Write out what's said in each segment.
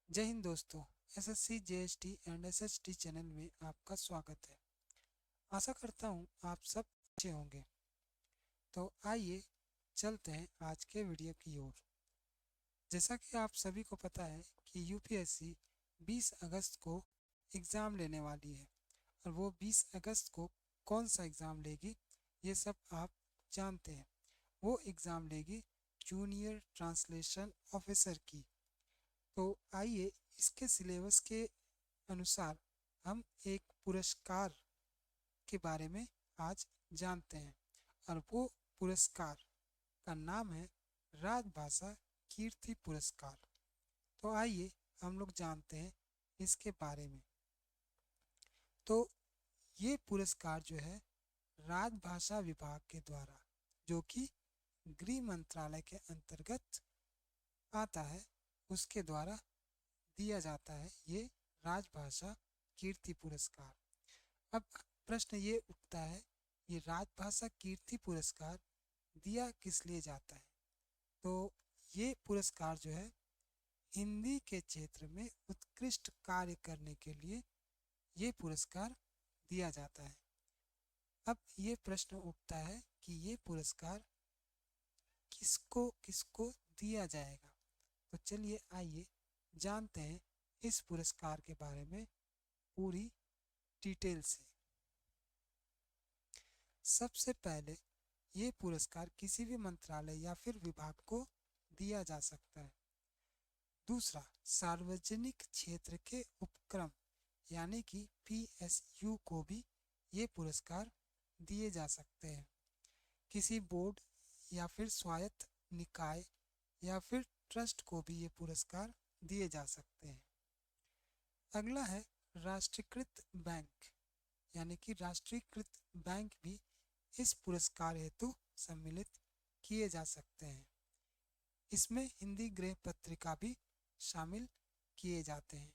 जय हिंद दोस्तों। SSC JST and SST channel में आपका स्वागत है। आशा करता हूँ आप सब अच्छे होंगे। तो आइए चलते हैं आज के वीडियो की ओर। जैसा कि आप सभी को पता है कि यूपीएससी 20 अगस्त को एग्ज़ाम लेने वाली है और वो 20 अगस्त को कौन सा एग्ज़ाम लेगी ये सब आप जानते हैं। वो एग्ज़ाम लेगी जूनियर ट्रांसलेशन ऑफिसर की। तो आइए इसके सिलेबस के अनुसार हम एक पुरस्कार के बारे में आज जानते हैं और वो पुरस्कार का नाम है राजभाषा कीर्ति पुरस्कार। तो आइए हम लोग जानते हैं इसके बारे में। तो ये पुरस्कार जो है राजभाषा विभाग के द्वारा, जो कि गृह मंत्रालय के अंतर्गत आता है, उसके द्वारा दिया जाता है ये राजभाषा कीर्ति पुरस्कार। अब प्रश्न ये उठता है, ये राजभाषा कीर्ति पुरस्कार दिया किस लिए जाता है? तो ये पुरस्कार जो है हिंदी के क्षेत्र में उत्कृष्ट कार्य करने के लिए ये पुरस्कार दिया जाता है। अब ये प्रश्न उठता है कि ये पुरस्कार किसको किसको दिया जाएगा। तो चलिए आइए जानते हैं इस पुरस्कार के बारे में पूरी डिटेल से। सबसे पहले ये पुरस्कार किसी भी मंत्रालय या फिर विभाग को दिया जा सकता है। दूसरा, सार्वजनिक क्षेत्र के उपक्रम यानी कि पीएसयू को भी ये पुरस्कार दिए जा सकते हैं। किसी बोर्ड या फिर स्वायत्त निकाय या फिर ट्रस्ट को भी ये पुरस्कार दिए जा सकते हैं। अगला है राष्ट्रीयकृत बैंक, यानी कि राष्ट्रीयकृत बैंक भी इस पुरस्कार हेतु सम्मिलित किए जा सकते हैं। इसमें हिंदी गृह पत्रिका भी शामिल किए जाते हैं।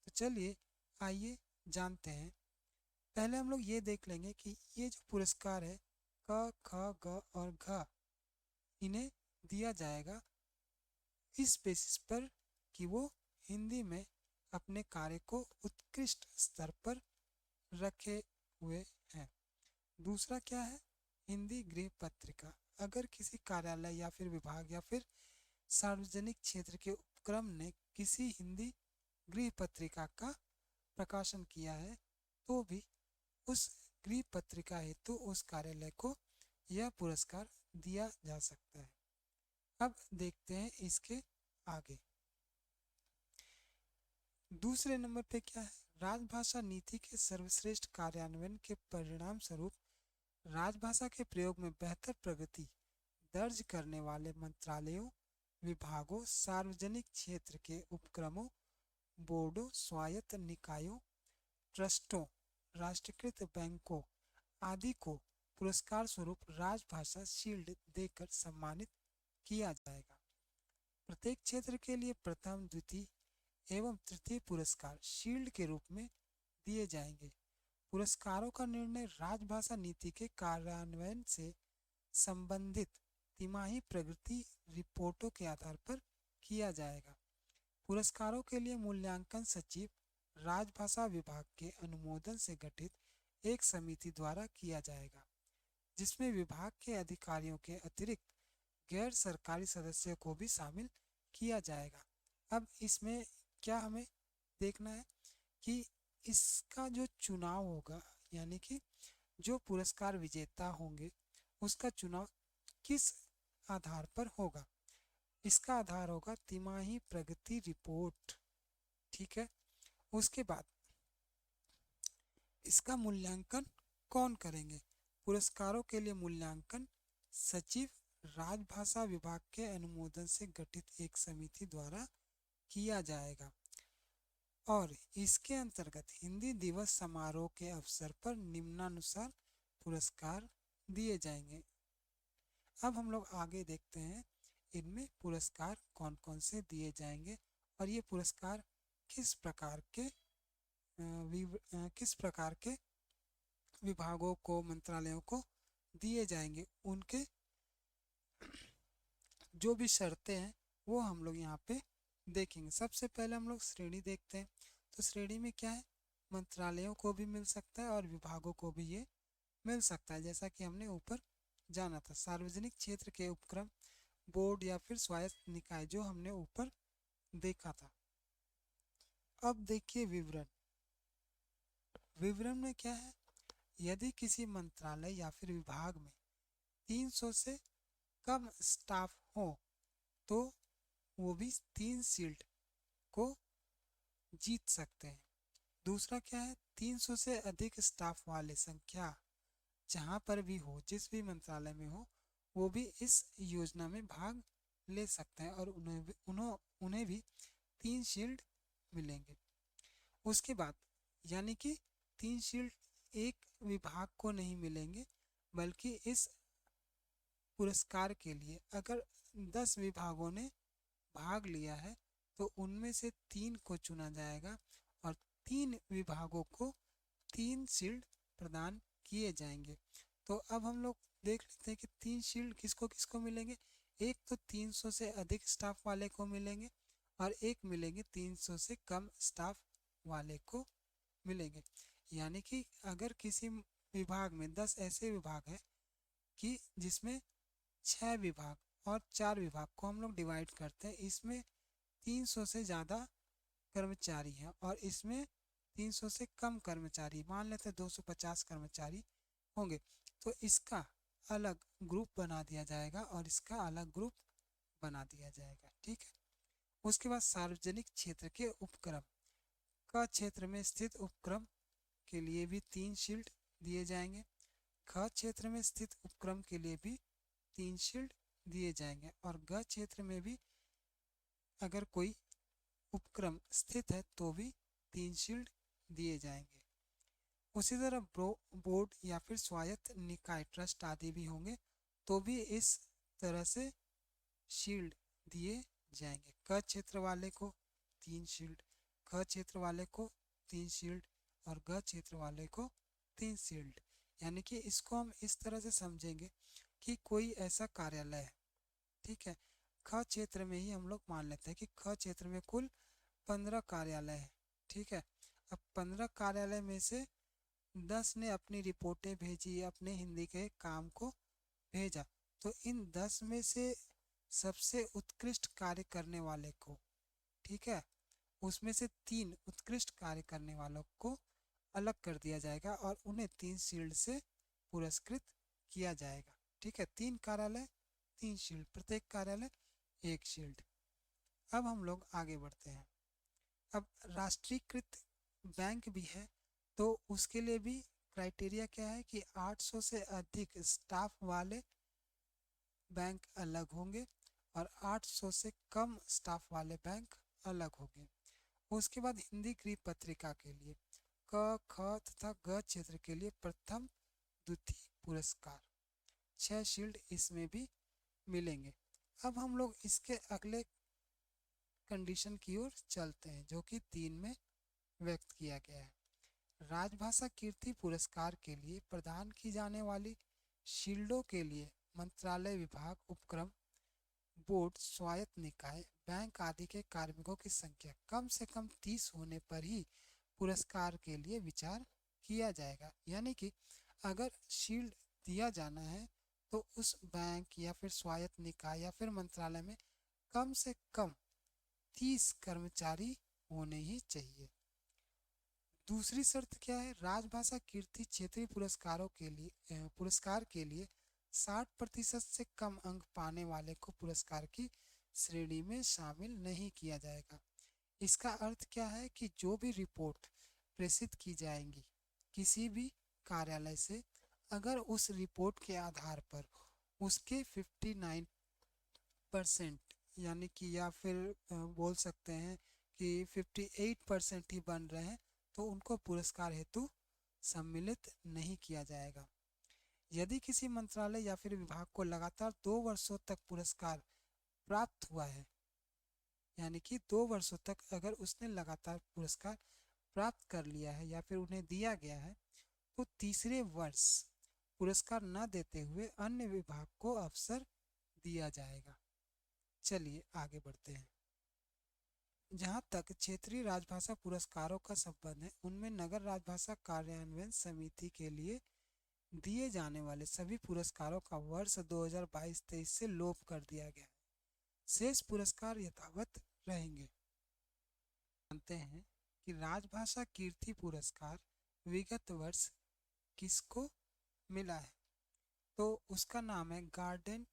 तो चलिए आइए जानते हैं। पहले हम लोग ये देख लेंगे कि ये जो पुरस्कार है क ख ग और घ इन्हें दिया जाएगा इस बेसिस पर कि वो हिंदी में अपने कार्य को उत्कृष्ट स्तर पर रखे हुए हैं। दूसरा क्या है? हिंदी गृह पत्रिका। अगर किसी कार्यालय या फिर विभाग या फिर सार्वजनिक क्षेत्र के उपक्रम ने किसी हिंदी गृह पत्रिका का प्रकाशन किया है तो भी उस गृह पत्रिका हेतु उस कार्यालय को यह पुरस्कार दिया जा सकता है। अब देखते हैं इसके आगे। दूसरे नंबर पे क्या है? राजभाषा नीति के सर्वश्रेष्ठ कार्यान्वयन के परिणाम स्वरूप राजभाषा के प्रयोग में बेहतर प्रगति दर्ज करने वाले मंत्रालयों, विभागों, सार्वजनिक क्षेत्र के उपक्रमों, बोर्डों, स्वायत्त निकायों, ट्रस्टों, राष्ट्रीयकृत बैंकों आदि को पुरस्कार स्वरूप राजभाषा शील्ड देकर सम्मानित किया जाएगा। प्रत्येक क्षेत्र के लिए प्रथम, द्वितीय एवं तृतीय पुरस्कार शील्ड के रूप में दिए जाएंगे। पुरस्कारों का निर्णय राजभाषा नीति के कार्यान्वयन से संबंधित तिमाही प्रगति रिपोर्टों के आधार पर किया जाएगा। पुरस्कारों के लिए मूल्यांकन सचिव राजभाषा विभाग के अनुमोदन से गठित एक समिति द्वारा किया जाएगा, जिसमें विभाग के अधिकारियों के अतिरिक्त गैर सरकारी सदस्यों को भी शामिल किया जाएगा। अब इसमें क्या हमें देखना है कि इसका जो चुनाव होगा, यानी कि जो पुरस्कार विजेता होंगे उसका चुनाव किस आधार पर होगा? इसका आधार होगा तिमाही प्रगति रिपोर्ट। ठीक है। उसके बाद इसका मूल्यांकन कौन करेंगे? पुरस्कारों के लिए मूल्यांकन सचिव राजभाषा विभाग के अनुमोदन से गठित एक समिति द्वारा किया जाएगा और इसके अंतर्गत हिंदी दिवस समारोह के अवसर पर निम्नानुसार पुरस्कार दिए जाएंगे। अब हम लोग आगे देखते हैं इनमें पुरस्कार कौन कौन से दिए जाएंगे और ये पुरस्कार किस प्रकार के विभागों को, मंत्रालयों को दिए जाएंगे। उनके जो भी शर्तें हैं वो हम लोग यहाँ पे देखेंगे। सबसे पहले हम लोग श्रेणी देखते हैं। तो श्रेणी में क्या है, मंत्रालयों को भी मिल सकता है और विभागों को भी ये मिल सकता है, जैसा कि हमने ऊपर जाना था। सार्वजनिक क्षेत्र के उपक्रम, बोर्ड या फिर स्वायत्त निकाय, जो हमने ऊपर देखा था। अब देखिए विवरण। विवरण में क्या है, यदि किसी मंत्रालय या फिर विभाग में 300 से कम स्टाफ हो तो वो भी 3 शील्ड को जीत सकते हैं। दूसरा क्या है, 300 से अधिक स्टाफ वाले संख्या जहाँ पर भी हो, जिस भी मंत्रालय में हो, वो भी इस योजना में भाग ले सकते हैं और उन्हें भी 3 शील्ड मिलेंगे। उसके बाद यानी कि 3 शील्ड एक विभाग को नहीं मिलेंगे, बल्कि इस पुरस्कार के लिए अगर 10 विभागों ने भाग लिया है तो उनमें से 3 को चुना जाएगा और 3 विभागों को 3 शील्ड प्रदान किए जाएंगे। तो अब हम लोग देख लेते हैं कि 3 शील्ड किसको किसको मिलेंगे। एक तो 300 से अधिक स्टाफ वाले को मिलेंगे और एक मिलेंगे 300 से कम स्टाफ वाले को मिलेंगे। यानी कि अगर किसी विभाग में 10 ऐसे विभाग हैं कि जिसमें 6 विभाग और 4 विभाग को हम लोग डिवाइड करते हैं, इसमें 300 से ज़्यादा कर्मचारी हैं और इसमें 300 से कम कर्मचारी, मान लेते हैं 250 कर्मचारी होंगे, तो इसका अलग ग्रुप बना दिया जाएगा और इसका अलग ग्रुप बना दिया जाएगा। ठीक है। उसके बाद सार्वजनिक क्षेत्र के उपक्रम, क क्षेत्र में स्थित उपक्रम के लिए भी 3 शील्ड दिए जाएंगे। ख क्षेत्र में स्थित उपक्रम के लिए भी 3 शील्ड दिए जाएंगे और ग क्षेत्र में भी अगर कोई उपक्रम स्थित है तो भी 3 शील्ड दिए जाएंगे। उसी तरह बोर्ड या फिर स्वायत्त निकाय, ट्रस्ट आदि भी होंगे तो भी इस तरह से शील्ड दिए जाएंगे। क क्षेत्र वाले को 3 शील्ड, ख क्षेत्र वाले को 3 शील्ड और ग क्षेत्र वाले को 3 शील्ड। यानी कि इसको हम इस तरह से समझेंगे कि कोई ऐसा कार्यालय है, ठीक है, ख क्षेत्र में ही हम लोग मान लेते हैं कि ख क्षेत्र में कुल 15 कार्यालय है। ठीक है। अब 15 कार्यालय में से 10 ने अपनी रिपोर्टें भेजी, अपने हिंदी के काम को भेजा, तो इन 10 में से सबसे उत्कृष्ट कार्य करने वाले को, ठीक है, उसमें से 3 उत्कृष्ट कार्य करने वालों को अलग कर दिया जाएगा और उन्हें 3 शील्ड से पुरस्कृत किया जाएगा। ठीक है। 3 कार्यालय 3 शील्ड, प्रत्येक कार्यालय 1 शील्ड। अब हम लोग आगे बढ़ते हैं। अब राष्ट्रीयकृत बैंक भी है तो उसके लिए भी क्राइटेरिया क्या है कि 800 से अधिक स्टाफ वाले बैंक अलग होंगे और 800 से कम स्टाफ वाले बैंक अलग होंगे। उसके बाद हिंदी गृह पत्रिका के लिए क, ख तथा ग क्षेत्र के लिए प्रथम द्वितीय पुरस्कार 6 शील्ड इसमें भी मिलेंगे। अब हम लोग इसके अगले कंडीशन की ओर चलते हैं जो कि 3 में व्यक्त किया गया है। राजभाषा कीर्ति पुरस्कार के लिए प्रदान की जाने वाली शील्डों के लिए मंत्रालय, विभाग, उपक्रम, बोर्ड, स्वायत्त निकाय, बैंक आदि के कार्मिकों की संख्या कम से कम 30 होने पर ही पुरस्कार के लिए विचार किया जाएगा। यानी कि अगर शील्ड दिया जाना है तो उस बैंक या फिर स्वायत्त निकाय या फिर मंत्रालय में कम से कम 30 कर्मचारी होने ही चाहिए। दूसरी शर्त क्या है, राजभाषा कीर्ति क्षेत्रीय पुरस्कार के लिए 60% से कम अंक पाने वाले को पुरस्कार की श्रेणी में शामिल नहीं किया जाएगा। इसका अर्थ क्या है कि जो भी रिपोर्ट प्रेषित की जाएंगी किसी भी कार्यालय से, अगर उस रिपोर्ट के आधार पर उसके 59% यानी कि या फिर बोल सकते हैं कि 58% ही बन रहे हैं तो उनको पुरस्कार हेतु सम्मिलित नहीं किया जाएगा। यदि किसी मंत्रालय या फिर विभाग को लगातार 2 वर्षों तक पुरस्कार प्राप्त हुआ है, यानी कि 2 वर्षों तक अगर उसने लगातार पुरस्कार प्राप्त कर लिया है या फिर उन्हें दिया गया है, तो तीसरे वर्ष पुरस्कार न देते हुए अन्य विभाग को अवसर दिया जाएगा। चलिए आगे बढ़ते हैं। जहाँ तक क्षेत्रीय राजभाषा पुरस्कारों का संबंध है, उनमें नगर राजभाषा कार्यान्वयन समिति के लिए दिए जाने वाले सभी पुरस्कारों का वर्ष 2022-23 से लोप कर दिया गया। शेष पुरस्कार यथावत रहेंगे। जानते हैं कि राजभाषा कीर्ति पुरस्कार विगत वर्ष किसको मिला है? तो उसका नाम है garden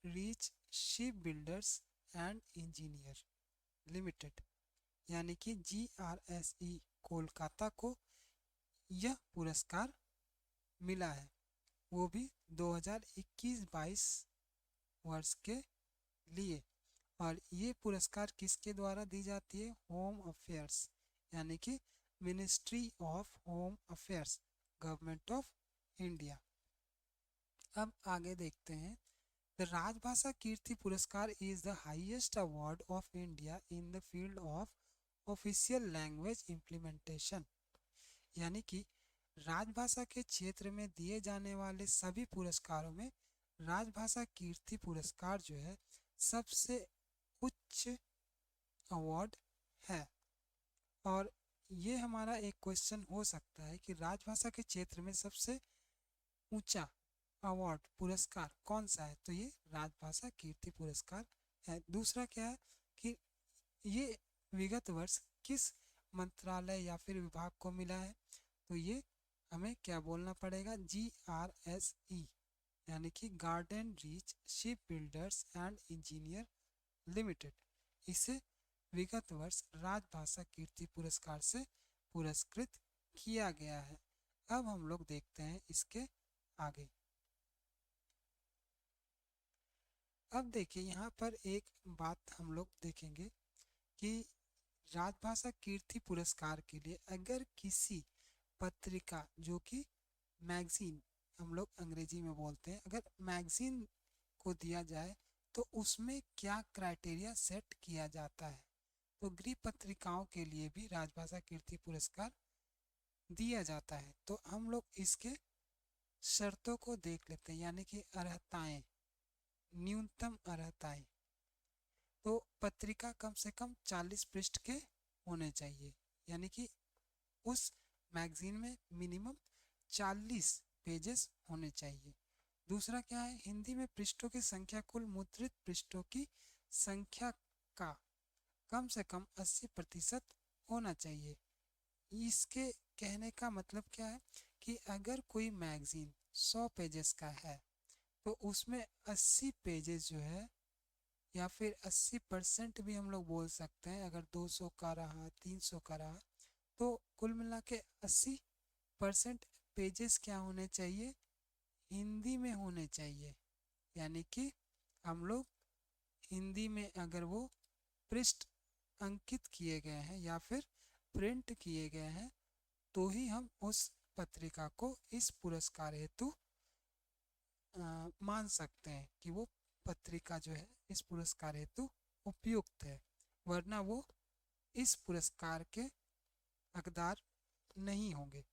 reach ship builders and engineer limited, यानी कि GRSE कोलकाता को यह पुरस्कार मिला है, वो भी 2021-22 वर्ष के लिए। और ये पुरस्कार किसके द्वारा दी जाती है? होम अफेयर्स, यानी कि ministry of home affairs, government of India. अब आगे देखते हैं। द राजभाषा कीर्ति पुरस्कार is the highest award of India in the field of official language implementation, यानी कि राजभाषा के क्षेत्र में दिए जाने वाले सभी पुरस्कारों में राजभाषा कीर्ति पुरस्कार जो है सबसे उच्च अवार्ड है। और ये हमारा एक क्वेश्चन हो सकता है कि राजभाषा के क्षेत्र में सबसे ऊंचा अवार्ड पुरस्कार कौन सा है? तो ये राजभाषा कीर्ति पुरस्कार है। दूसरा क्या है कि ये विगत वर्ष किस मंत्रालय या फिर विभाग को मिला है? तो ये हमें क्या बोलना पड़ेगा? GRSE, यानी कि garden reach ship builders and engineer limited, इसे विगत वर्ष राजभाषा कीर्ति पुरस्कार से पुरस्कृत किया गया है। अब हम लोग देखते हैं इसके आगे। अब देखिए यहाँ पर एक बात हम लोग देखेंगे कि राजभाषा कीर्ति पुरस्कार के लिए अगर किसी पत्रिका, जो कि मैगजीन हम लोग अंग्रेजी में बोलते हैं, अगर मैगजीन को दिया जाए तो उसमें क्या क्राइटेरिया सेट किया जाता है? तो गृह पत्रिकाओं के लिए भी राजभाषा कीर्ति पुरस्कार दिया जाता है। तो हम लोग इसके शर्तों को देख लेते हैं, यानी कि अर्हताएं, न्यूनतम अर्हताएं। तो पत्रिका कम से कम 40 पृष्ठ के होने चाहिए, यानी कि उस मैगजीन में मिनिमम 40 पेजेस होने चाहिए। दूसरा क्या है? हिंदी में पृष्ठों की संख्या कुल मुद्रित पृष्ठों की संख्या का कम से कम 80% होना चाहिए। इसके कहने का मतलब क्या है कि अगर कोई मैगजीन 100 पेजेस का है तो उसमें 80 पेजेस जो है, या फिर 80% भी हम लोग बोल सकते हैं, अगर 200 का रहा, 300 का रहा, तो कुल मिला के 80% पेजेस क्या होने चाहिए? हिंदी में होने चाहिए। यानी कि हम लोग हिंदी में अगर वो पृष्ठ अंकित किए गए हैं या फिर प्रिंट किए गए हैं तो ही हम उस पत्रिका को इस पुरस्कार हेतु मान सकते हैं कि वो पत्रिका जो है इस पुरस्कार हेतु उपयुक्त है, वरना वो इस पुरस्कार के हकदार नहीं होंगे।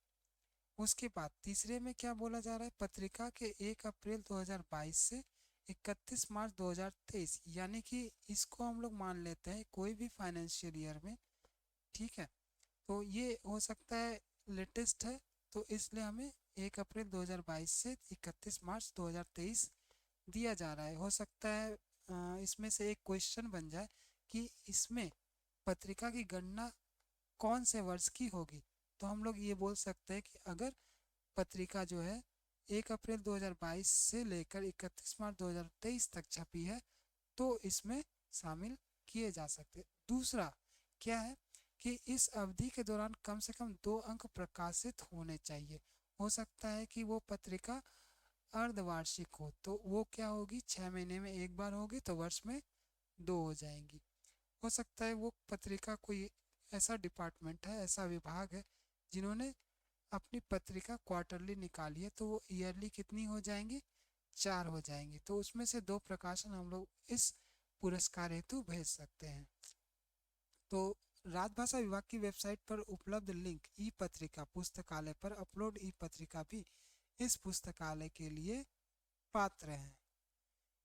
उसके बाद तीसरे में क्या बोला जा रहा है? पत्रिका के 1 अप्रैल 2022 से 31 मार्च 2023, यानी कि इसको हम लोग मान लेते हैं कोई भी फाइनेंशियल ईयर में, ठीक है। तो ये हो सकता है लेटेस्ट है, तो इसलिए हमें 1 अप्रैल 2022 से 31 मार्च 2023 दिया जा रहा है। हो सकता है इसमें से एक क्वेश्चन बन जाए कि इसमें पत्रिका की गणना कौन से वर्ष की होगी? तो हम लोग ये बोल सकते हैं कि अगर पत्रिका जो है 1 अप्रैल 2022 से लेकर 31 मार्च 2023 तक छपी है तो इसमें शामिल किए जा सकते। दूसरा क्या है कि इस अवधि के दौरान कम से कम 2 अंक प्रकाशित होने चाहिए। हो सकता है कि वो पत्रिका अर्धवार्षिक हो तो वो क्या होगी? 6 महीने में एक बार होगी तो वर्ष में 2 हो जाएंगी। हो सकता है वो पत्रिका कोई ऐसा डिपार्टमेंट है, ऐसा विभाग है जिन्होंने अपनी पत्रिका क्वार्टरली निकाली है तो वो ईयरली कितनी हो जाएंगी? 4 हो जाएंगी। तो उसमें से 2 प्रकाशन हम लोग इस पुरस्कार हेतु भेज सकते हैं। तो राजभाषा विभाग की वेबसाइट पर उपलब्ध लिंक ई पत्रिका पुस्तकालय पर अपलोड ई पत्रिका भी इस पुस्तकालय के लिए पात्र हैं।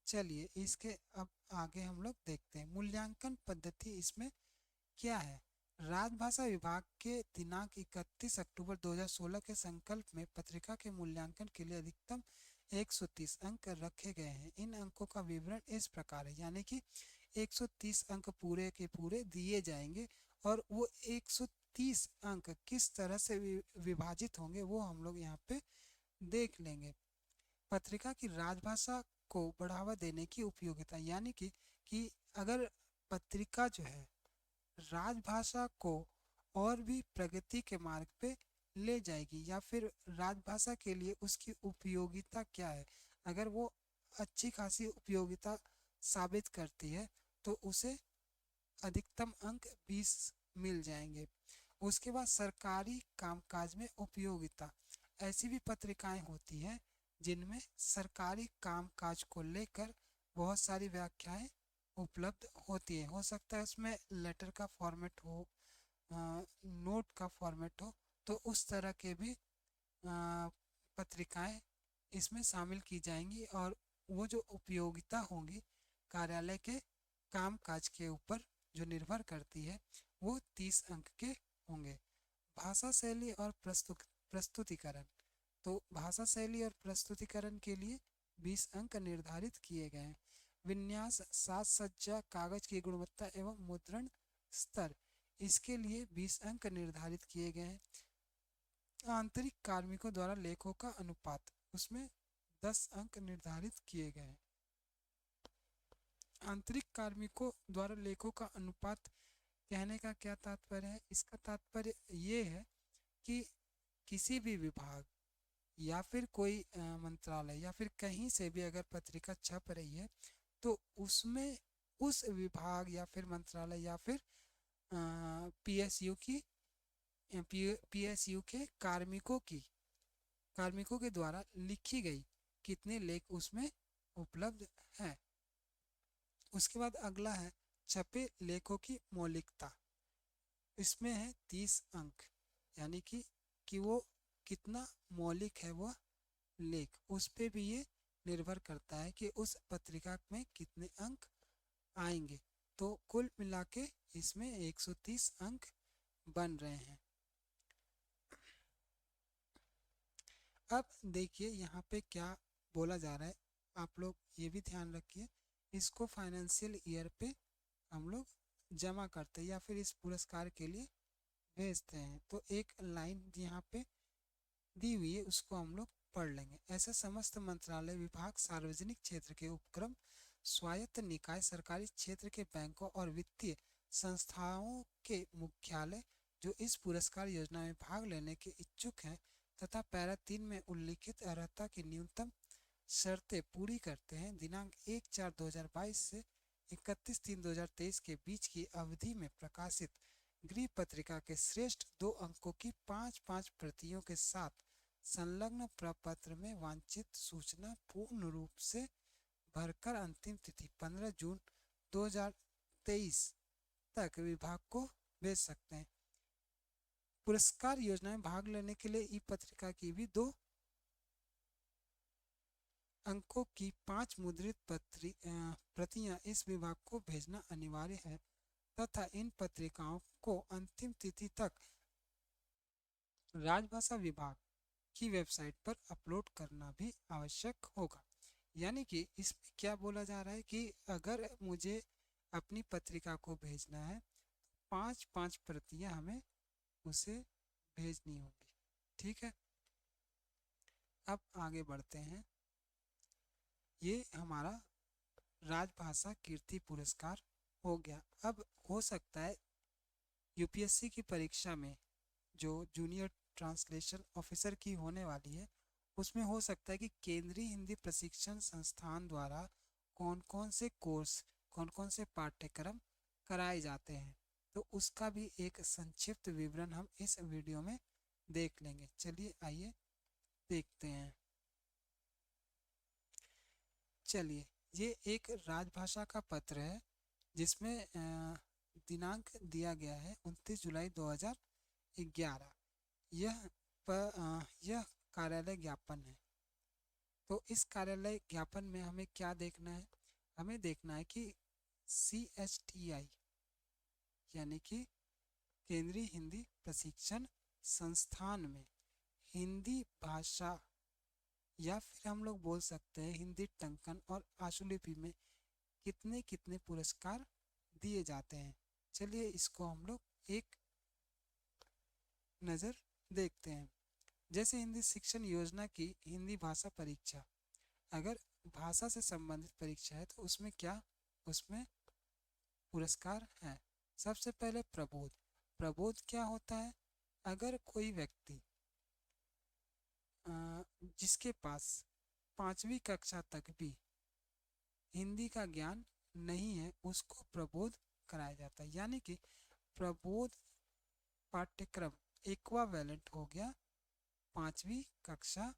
चलिए इसके अब आगे हम लोग देखते हैं। मूल्यांकन पद्धति इसमें क्या है? राजभाषा विभाग के दिनांक 31 अक्टूबर 2016 के संकल्प में पत्रिका के मूल्यांकन के लिए अधिकतम 130 अंक रखे गए हैं। इन अंकों का विवरण इस प्रकार है, यानी कि 130 अंक पूरे के पूरे दिए जाएंगे और वो 130 अंक किस तरह से विभाजित होंगे वो हम लोग यहाँ पे देख लेंगे। पत्रिका की राजभाषा को बढ़ावा देने की उपयोगिता, यानी कि अगर पत्रिका जो है राजभाषा को और भी प्रगति के मार्ग पे ले जाएगी या फिर राजभाषा के लिए उसकी उपयोगिता क्या है, अगर वो अच्छी खासी उपयोगिता साबित करती है तो उसे अधिकतम अंक 20 मिल जाएंगे। उसके बाद सरकारी कामकाज में उपयोगिता, ऐसी भी पत्रिकाएं होती हैं जिनमें सरकारी कामकाज को लेकर बहुत सारी व्याख्याएं उपलब्ध होती है। हो सकता है उसमें लेटर का फॉर्मेट हो, नोट का फॉर्मेट हो, तो उस तरह के भी पत्रिकाएं इसमें शामिल की जाएंगी और वो जो उपयोगिता होंगी कार्यालय के कामकाज के ऊपर जो निर्भर करती है वो 30 अंक के होंगे। भाषा शैली और प्रस्तुतिकरण, तो भाषा शैली और प्रस्तुतिकरण के लिए 20 अंक निर्धारित किए गए हैं। विन्यास, साज सज्जा, कागज की गुणवत्ता एवं मुद्रण स्तर, इसके लिए 20 अंक निर्धारित किए गए हैं। आंतरिक कार्मिकों द्वारा लेखों का अनुपात, उसमें 10 अंक निर्धारित किए गए हैं। आंतरिक कार्मिकों द्वारा लेखों का अनुपात कहने का क्या तात्पर्य है? इसका तात्पर्य ये है कि किसी भी विभाग या फिर कोई मंत्रालय या फिर कहीं से भी अगर पत्रिका छप रही है तो उसमें उस विभाग या फिर मंत्रालय या फिर पीएसयू के कार्मिकों के द्वारा लिखी गई कितने लेख उसमें उपलब्ध हैं। उसके बाद अगला है छपे लेखों की मौलिकता, इसमें है 30 अंक, यानी कि वो कितना मौलिक है वह लेख, उस पे भी ये निर्भर करता है कि उस पत्रिका में कितने अंक आएंगे। तो कुल मिला के इसमें 130 अंक बन रहे हैं। अब देखिए यहाँ पे क्या बोला जा रहा है, आप लोग ये भी ध्यान रखिए, इसको फाइनेंशियल ईयर पे हम लोग जमा करते हैं या फिर इस पुरस्कार के लिए भेजते हैं। तो एक लाइन यहाँ पे दी हुई है उसको हम लोग पढ़ लेंगे। ऐसे समस्त मंत्रालय, विभाग, सार्वजनिक क्षेत्र के उपक्रम, स्वायत्त निकाय, सरकारी क्षेत्र के बैंकों और वित्तीय संस्थाओं के मुख्यालय जो इस पुरस्कार योजना में भाग लेने के इच्छुक हैं तथा पैरा 3 में उल्लिखित अर्हता की न्यूनतम शर्तें पूरी करते हैं, दिनांक 1/4/2022 से 31/3/2023 के बीच की अवधि में प्रकाशित गृह पत्रिका के श्रेष्ठ 2 अंकों की 5-5 प्रतियों के साथ संलग्न प्रपत्र में वांछित सूचना पूर्ण रूप से भरकर अंतिम तिथि 15 जून 2023 तक विभाग को भेज सकते हैं। पुरस्कार योजना में भाग लेने के लिए ई पत्रिका की भी 2 अंकों की 5 मुद्रित प्रतियां इस विभाग को भेजना अनिवार्य है तथा इन पत्रिकाओं को अंतिम तिथि तक राजभाषा विभाग की वेबसाइट पर अपलोड करना भी आवश्यक होगा। यानी कि इसमें क्या बोला जा रहा है कि अगर मुझे अपनी पत्रिका को भेजना है 5-5 प्रतियां हमें उसे भेजनी होगी। ठीक है, अब आगे बढ़ते हैं। ये हमारा राजभाषा कीर्ति पुरस्कार हो गया। अब हो सकता है यूपीएससी की परीक्षा में जो जूनियर ट्रांसलेशन ऑफिसर की होने वाली है उसमें हो सकता है कि केंद्रीय हिंदी प्रशिक्षण संस्थान द्वारा कौन कौन से कोर्स, कौन कौन से पाठ्यक्रम कराए जाते हैं, तो उसका भी एक संक्षिप्त विवरण हम इस वीडियो में देख लेंगे। चलिए आइए देखते हैं। चलिए, ये एक राजभाषा का पत्र है जिसमें दिनांक दिया गया है 29 जुलाई 2011। यह कार्यालय ज्ञापन है। तो इस कार्यालय ज्ञापन में हमें क्या देखना है? हमें देखना है कि CHTI यानी कि केंद्रीय हिंदी प्रशिक्षण संस्थान में हिंदी भाषा या फिर हम लोग बोल सकते हैं हिंदी टंकन और आशुलिपि में कितने कितने पुरस्कार दिए जाते हैं। चलिए इसको हम लोग एक नज़र देखते हैं। जैसे हिंदी शिक्षण योजना की हिंदी भाषा परीक्षा, अगर भाषा से संबंधित परीक्षा है तो उसमें क्या, उसमें पुरस्कार हैं। सबसे पहले प्रबोध। प्रबोध क्या होता है? अगर कोई व्यक्ति जिसके पास 5वीं कक्षा तक भी हिंदी का ज्ञान नहीं है उसको प्रबोध कराया जाता है। यानी कि प्रबोध पाठ्यक्रम इक्वावेलेंट हो गया 5वीं कक्षा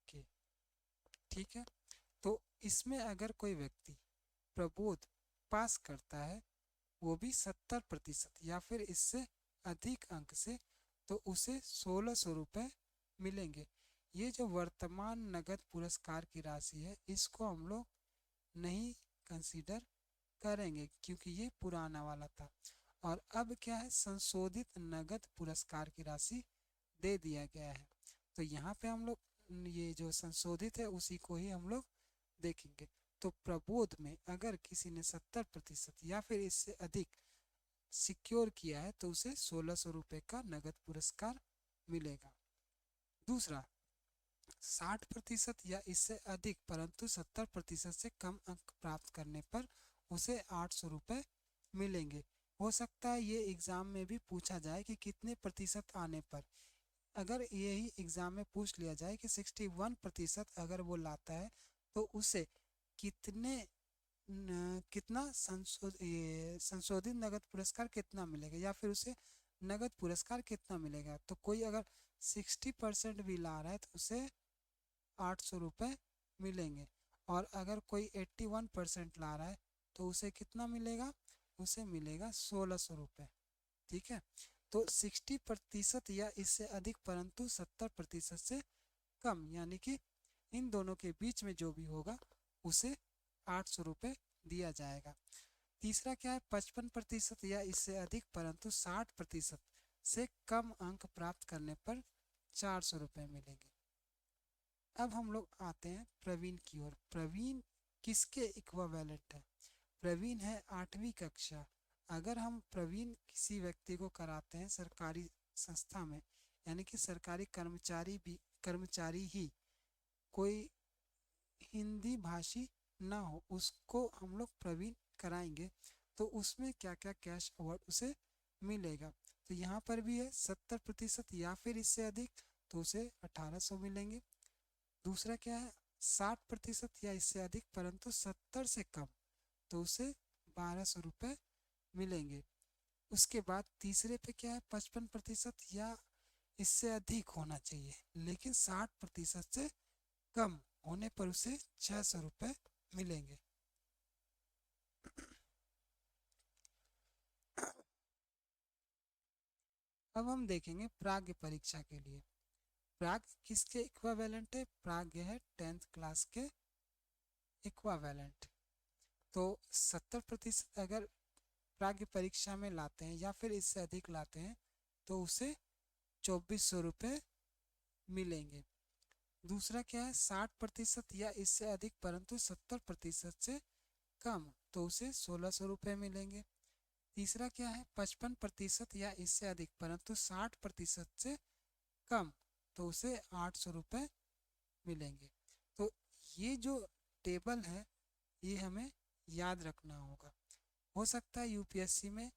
के। ठीक है, तो इसमें अगर कोई व्यक्ति प्रबोध पास करता है वो भी 70% या फिर इससे अधिक अंक से, तो उसे 1600 रुपये मिलेंगे। ये जो वर्तमान नगद पुरस्कार की राशि है इसको हम लोग नहीं कंसीडर करेंगे क्योंकि ये पुराना वाला था। और अब क्या है, संशोधित नगद पुरस्कार की राशि दे दिया गया है। तो यहाँ पे हम लोग ये जो संशोधित है उसी को ही हम लोग देखेंगे। तो प्रबोध में अगर किसी ने 70% या फिर इससे अधिक सिक्योर किया है तो उसे 1600 रुपये का नगद पुरस्कार मिलेगा। दूसरा, 60% या इससे अधिक परंतु 70% से कम अंक प्राप्त करने पर उसे 800 रुपये मिलेंगे। हो सकता है ये एग्ज़ाम में भी पूछा जाए कि कितने प्रतिशत आने पर। अगर यही एग्ज़ाम में पूछ लिया जाए कि 61% अगर वो लाता है तो उसे कितना संशोधित नगद पुरस्कार कितना मिलेगा या फिर उसे नगद पुरस्कार कितना मिलेगा। तो कोई अगर 60% भी ला रहा है तो उसे 800 रुपये मिलेंगे। और अगर कोई 81% ला रहा है तो उसे कितना मिलेगा, उसे मिलेगा 1600 रुपये। ठीक है, तो 60% या इससे अधिक परंतु 70% से कम, यानी कि इन दोनों के बीच में जो भी होगा उसे 800 रुपये दिया जाएगा। तीसरा क्या है, 55% या इससे अधिक परंतु 60% से कम अंक प्राप्त करने पर 400 रुपये मिलेंगे। अब हम लोग आते हैं प्रवीण की ओर। प्रवीण किसके इक्विवेलेंट है? प्रवीण है 8वीं कक्षा। अगर हम प्रवीण किसी व्यक्ति को कराते हैं सरकारी संस्था में, यानी कि सरकारी कर्मचारी ही कोई हिंदी भाषी ना हो उसको हम लोग प्रवीण कराएंगे तो उसमें क्या क्या कैश अवार्ड उसे मिलेगा। तो यहाँ पर भी है 70% या फिर इससे अधिक तो उसे 1800 मिलेंगे। दूसरा क्या है, 60% या इससे अधिक परंतु 70 से कम तो उसे 1200 रुपये मिलेंगे। उसके बाद तीसरे पे क्या है, 55% या इससे अधिक होना चाहिए लेकिन 60% से कम होने पर उसे 600 रुपये मिलेंगे। अब हम देखेंगे प्राग्ञ परीक्षा के लिए। प्राग्ञ किसके इक्विवेलेंट है? प्राग्ञ है 10th क्लास के इक्विवेलेंट। तो 70% अगर प्राग्ञ परीक्षा में लाते हैं या फिर इससे अधिक लाते हैं तो उसे 2400 रुपये मिलेंगे। दूसरा क्या है, 60% या इससे अधिक परंतु 70% से कम तो उसे 1600 रुपये मिलेंगे। तीसरा क्या है, 55% या इससे अधिक परंतु 60% से कम तो उसे 800 रुपये मिलेंगे। तो ये जो टेबल है ये हमें याद रखना होगा। हो सकता है यूपीएससी में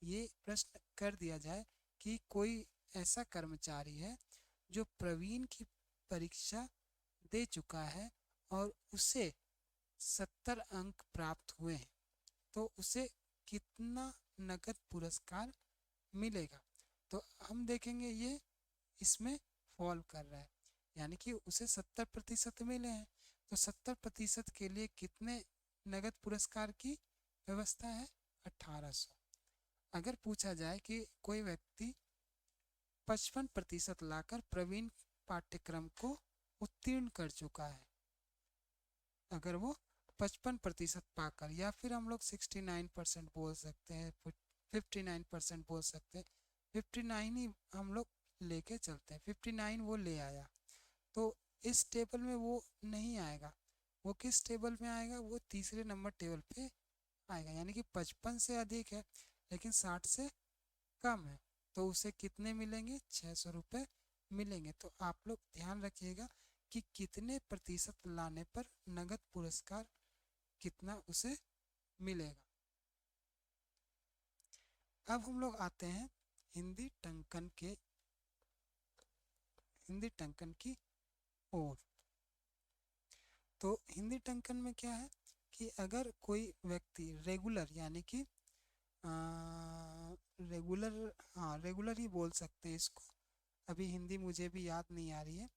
ये प्रश्न कर दिया जाए कि कोई ऐसा कर्मचारी है जो प्रवीण की परीक्षा दे चुका है और उसे 70 अंक प्राप्त हुए हैं तो उसे कितना नगद पुरस्कार मिलेगा। तो हम देखेंगे ये इसमें फॉल कर रहा है, यानी कि उसे 70% मिले हैं तो 70% के लिए कितने नगद पुरस्कार की व्यवस्था है, 1800। अगर पूछा जाए कि कोई व्यक्ति 55% लाकर प्रवीण पाठ्यक्रम को उत्तीर्ण कर चुका है, अगर वो 55% पाकर या फिर हम लोग 69% बोल सकते हैं 59% बोल सकते हैं, 59 ही हम लोग लेके चलते हैं। 59 वो ले आया तो इस टेबल में वो नहीं आएगा। वो किस टेबल में आएगा? वो तीसरे नंबर टेबल पे आएगा, यानी कि 55 से अधिक है लेकिन 60 से कम है, तो उसे कितने मिलेंगे? 600 रुपये मिलेंगे। तो आप लोग ध्यान रखिएगा कि कितने प्रतिशत लाने पर नगद पुरस्कार कितना उसे मिलेगा। अब हम लोग आते हैं हिंदी टंकन की ओर। तो हिंदी टंकन में क्या है कि अगर कोई व्यक्ति रेगुलर, यानी कि रेगुलर, हाँ रेगुलर ही बोल सकते हैं इसको, अभी हिंदी मुझे भी याद नहीं आ रही है।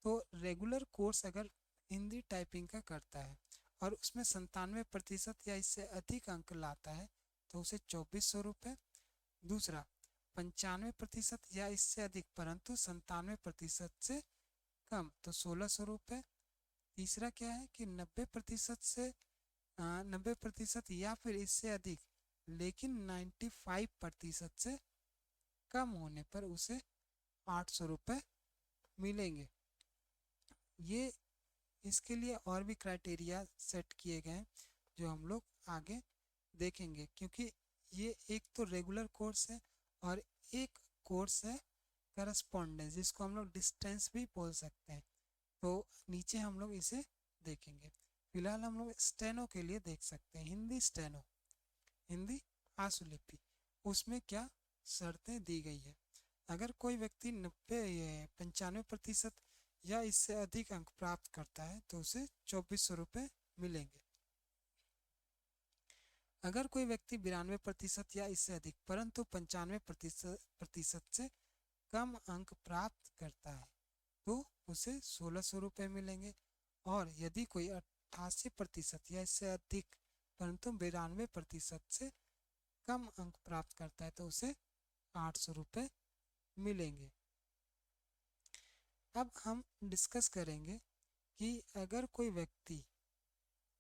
तो रेगुलर कोर्स अगर हिंदी टाइपिंग का करता है और उसमें 97% या इससे अधिक अंक लाता है तो उसे 2400 रुपये। दूसरा 95% या इससे अधिक परंतु 97% से कम तो 1600 रुपये। तीसरा क्या है कि 90% या फिर इससे अधिक लेकिन 95% से कम होने पर उसे 800 रुपये मिलेंगे। ये इसके लिए और भी क्राइटेरिया सेट किए गए हैं जो हम लोग आगे देखेंगे, क्योंकि ये एक तो रेगुलर कोर्स है और एक कोर्स है करस्पॉन्डेंस, जिसको हम लोग डिस्टेंस भी बोल सकते हैं। तो नीचे हम लोग इसे देखेंगे। फिलहाल हम लोग स्टेनो के लिए देख सकते हैं। हिंदी स्टेनो, हिंदी आशुलिपि, उसमें क्या शर्तें दी गई है। अगर कोई व्यक्ति 95% या इससे अधिक अंक प्राप्त करता है तो उसे 2400 रुपये मिलेंगे। अगर कोई व्यक्ति 92% या इससे अधिक परंतु 95% से कम अंक प्राप्त करता है तो उसे 1600 रुपये मिलेंगे। और यदि कोई 88% या इससे अधिक परंतु 92% से कम अंक प्राप्त करता है तो उसे 800 रुपये मिलेंगे। अब हम डिस्कस करेंगे कि अगर कोई व्यक्ति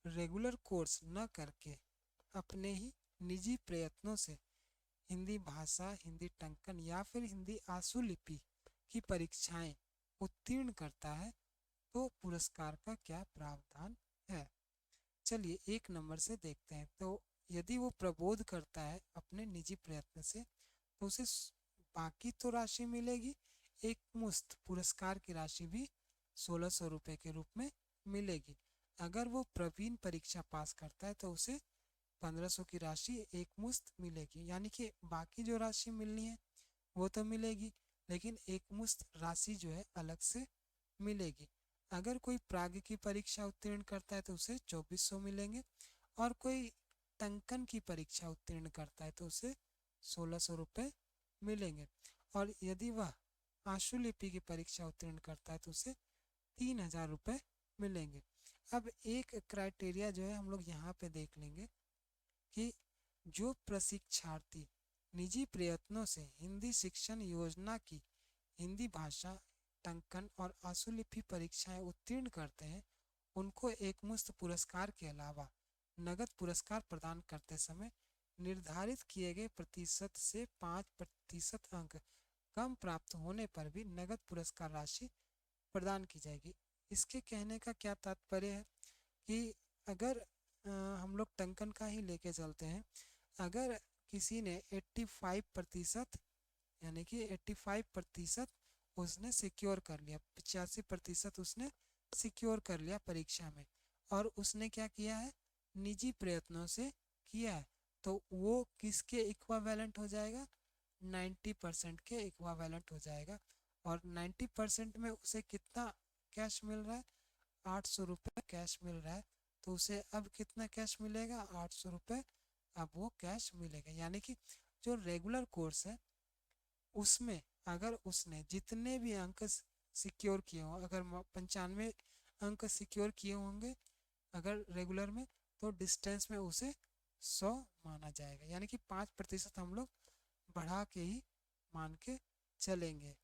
रेगुलर कोर्स न करके अपने ही निजी प्रयत्नों से हिंदी भाषा, हिंदी टंकन या फिर हिंदी आशुलिपि की परीक्षाएं उत्तीर्ण करता है तो पुरस्कार का क्या प्रावधान है। चलिए 1 नंबर से देखते हैं। तो यदि वो प्रबोध करता है अपने निजी प्रयत्न से तो उसे बाकी तो राशि मिलेगी, एक मुश्त पुरस्कार की राशि भी 1600 रुपये के रूप में मिलेगी। अगर वो प्रवीण परीक्षा पास करता है तो उसे 1500 की राशि एक मुश्त मिलेगी, यानी कि बाकी जो राशि मिलनी है वो तो मिलेगी लेकिन एक मुश्त राशि जो है अलग से मिलेगी। अगर कोई प्राग की परीक्षा उत्तीर्ण करता है तो उसे 2400 मिलेंगे और कोई टंकन की परीक्षा उत्तीर्ण करता है तो उसे 1600 रुपये मिलेंगे। और यदि वह आशुलिपि की परीक्षा उत्तीर्ण करता है तो उसे 3000 रुपये मिलेंगे। अब एक क्राइटेरिया जो है हम लोग यहाँ पे देख लेंगे कि जो प्रशिक्षार्थी निजी प्रयत्नों से हिंदी शिक्षण योजना की हिंदी भाषा, टंकन और आशुलिपि परीक्षाएं उत्तीर्ण करते हैं उनको एक मुश्त पुरस्कार के अलावा नगद पुरस्कार प्रदान करते समय निर्धारित किए गए प्रतिशत से 5% अंक कम प्राप्त होने पर भी नगद पुरस्कार राशि प्रदान की जाएगी। इसके कहने का क्या तात्पर्य है कि अगर हम लोग टंकन का ही लेके चलते हैं, अगर किसी ने 85% यानी कि 85% उसने सिक्योर कर लिया, 85% उसने सिक्योर कर लिया परीक्षा में और उसने क्या किया है, निजी प्रयत्नों से किया है, तो वो किसके इक्विवेलेंट हो जाएगा? 90% के इक्विवेलेंट हो जाएगा। और 90% में उसे कितना कैश मिल रहा है? 800 रुपये कैश मिल रहा है। तो उसे अब कितना कैश मिलेगा? 800 रुपये अब वो कैश मिलेगा। यानी कि जो रेगुलर कोर्स है उसमें अगर उसने जितने भी अंक सिक्योर किए हों, अगर 95 अंक सिक्योर किए होंगे अगर रेगुलर में, तो डिस्टेंस में उसे 100 माना जाएगा। यानी कि 5% हम लोग बढ़ा के ही मान के चलेंगे।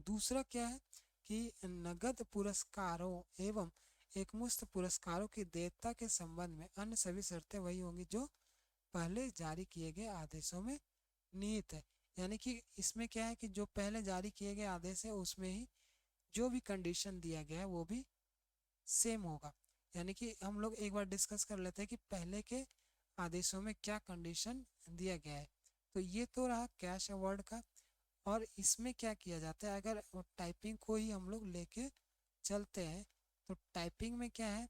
दूसरा क्या है कि नगद पुरस्कारों एवं एकमुश्त पुरस्कारों की देयता के संबंध में अन्य सभी शर्तें वही होंगी जो पहले जारी किए गए आदेशों में निहित है। यानी कि इसमें क्या है कि जो पहले जारी किए गए आदेश है उसमें ही जो भी कंडीशन दिया गया है वो भी सेम होगा। यानी कि हम लोग एक बार डिस्कस कर लेते हैं कि पहले के आदेशों में क्या कंडीशन दिया गया है। तो ये तो रहा कैश अवार्ड का। और इसमें क्या किया जाता है, अगर टाइपिंग को ही हम लोग लेके चलते हैं तो टाइपिंग में क्या है,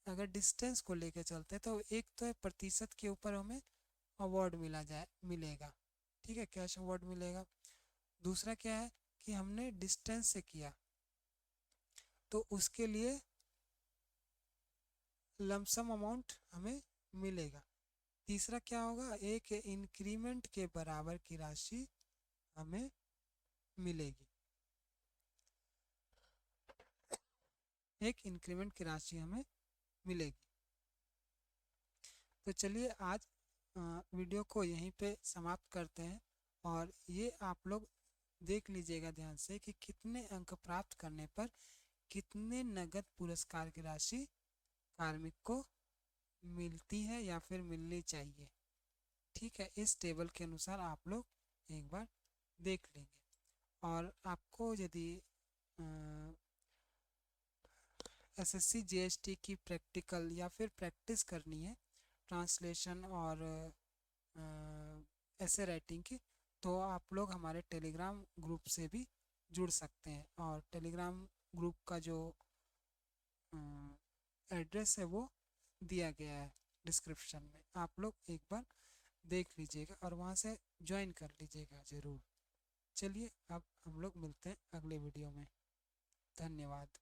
अगर डिस्टेंस को लेके चलते हैं तो एक तो है प्रतिशत के ऊपर हमें अवार्ड मिलेगा, ठीक है, कैश अवार्ड मिलेगा। दूसरा क्या है कि हमने डिस्टेंस से किया तो उसके लिए लमसम अमाउंट हमें मिलेगा। तीसरा क्या होगा, एक इंक्रीमेंट के बराबर की राशि हमें मिलेगी, एक इंक्रीमेंट की राशि हमें मिलेगी। तो चलिए आज वीडियो को यहीं पे समाप्त करते हैं। और ये आप लोग देख लीजिएगा ध्यान से कि कितने अंक प्राप्त करने पर कितने नगद पुरस्कार की राशि कार्मिक को मिलती है या फिर मिलनी चाहिए। ठीक है, इस टेबल के अनुसार आप लोग एक बार देख लेंगे। और आपको यदि एसएससी जीएसटी की प्रैक्टिकल या फिर प्रैक्टिस करनी है ट्रांसलेशन और ऐसे राइटिंग की, तो आप लोग हमारे टेलीग्राम ग्रुप से भी जुड़ सकते हैं। और टेलीग्राम ग्रुप का जो एड्रेस है वो दिया गया है डिस्क्रिप्शन में, आप लोग एक बार देख लीजिएगा और वहाँ से ज्वाइन कर लीजिएगा ज़रूर। चलिए अब हम लोग मिलते हैं अगले वीडियो में। धन्यवाद।